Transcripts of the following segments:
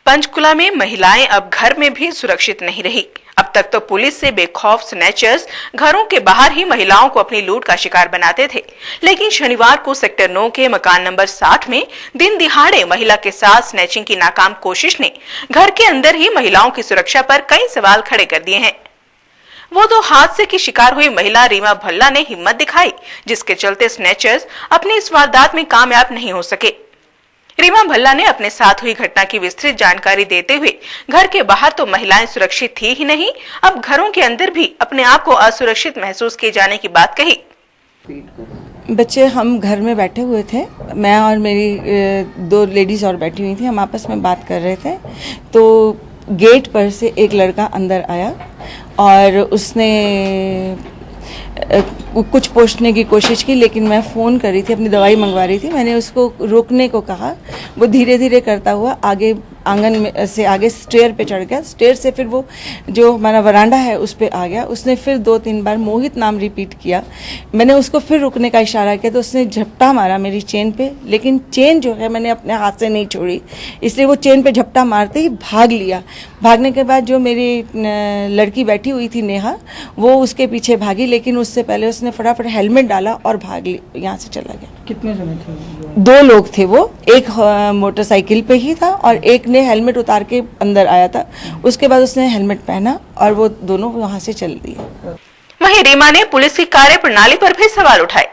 पंचकुला में महिलाएं अब घर में भी सुरक्षित नहीं रही। अब तक तो पुलिस से बेखौफ स्नैचर्स घरों के बाहर ही महिलाओं को अपनी लूट का शिकार बनाते थे, लेकिन शनिवार को सेक्टर 9 के मकान नंबर 60 में दिन दिहाड़े महिला के साथ स्नैचिंग की नाकाम कोशिश ने घर के अंदर ही महिलाओं की सुरक्षा पर कई सवाल खड़े कर दिए हैं। वो तो हादसे की शिकार हुई महिला रीमा भल्ला ने हिम्मत दिखाई, जिसके चलते स्नैचर्स अपनी इस वारदात में कामयाब नहीं हो सके। रीमा भल्ला ने अपने साथ हुई घटना की विस्तृत जानकारी देते हुए घर के बाहर तो महिलाएं सुरक्षित थी ही नहीं, अब घरों के अंदर भी अपने आप को असुरक्षित महसूस किए जाने की बात कही। बच्चे हम घर में बैठे हुए थे, मैं और मेरी 2 लेडीज और बैठी हुई थी, हम आपस में बात कर रहे थे तो गेट पर से एक लड़का अंदर आया और उसने कुछ पूछने की कोशिश की, लेकिन मैं फ़ोन कर रही थी, अपनी दवाई मंगवा रही थी। मैंने उसको रोकने को कहा, वो धीरे धीरे करता हुआ आगे आंगन में से आगे स्टेयर पे चढ़ गया। स्टेयर से फिर वो जो हमारा वरांडा है उस पे आ गया। उसने फिर 2-3 बार मोहित नाम रिपीट किया। मैंने उसको फिर रुकने का इशारा किया तो उसने झपटा मारा मेरी चेन पे, लेकिन चेन जो है मैंने अपने हाथ से नहीं छोड़ी, इसलिए वो चेन पे झपटा मारते ही भाग लिया। भागने के बाद जो मेरी लड़की बैठी हुई थी नेहा, वो उसके पीछे भागी, लेकिन उससे पहले उसने फटाफट हेलमेट डाला और भाग यहाँ से चला गया। कितने जने थे? 2 लोग थे वो, एक मोटरसाइकिल पे ही था और एक ने हेलमेट उतार के अंदर आया था। उसके बाद उसने हेलमेट पहना और वो दोनों वहां से चल दिए। वहीं रीमा ने पुलिस की कार्यप्रणाली पर भी सवाल उठाए।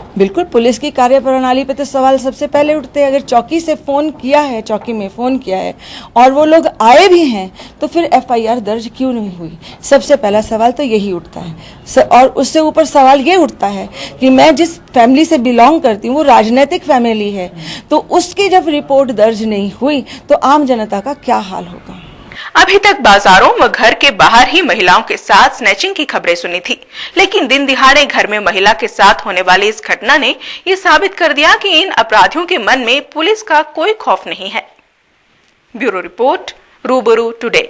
बिल्कुल, पुलिस की कार्यप्रणाली पे तो सवाल सबसे पहले उठते हैं। अगर चौकी से फोन किया है, चौकी में फोन किया है और वो लोग आए भी हैं, तो फिर FIR दर्ज क्यों नहीं हुई? सबसे पहला सवाल तो यही उठता है। और उससे ऊपर सवाल ये उठता है कि मैं जिस फैमिली से बिलोंग करती हूँ वो राजनीतिक फैमिली है, तो उसकी जब रिपोर्ट दर्ज नहीं हुई तो आम जनता का क्या हाल होगा? अभी तक बाजारों व घर के बाहर ही महिलाओं के साथ स्नैचिंग की खबरें सुनी थी, लेकिन दिन दिहाड़े घर में महिला के साथ होने वाली इस घटना ने ये साबित कर दिया कि इन अपराधियों के मन में पुलिस का कोई खौफ नहीं है। ब्यूरो रिपोर्ट, रूबरू टुडे।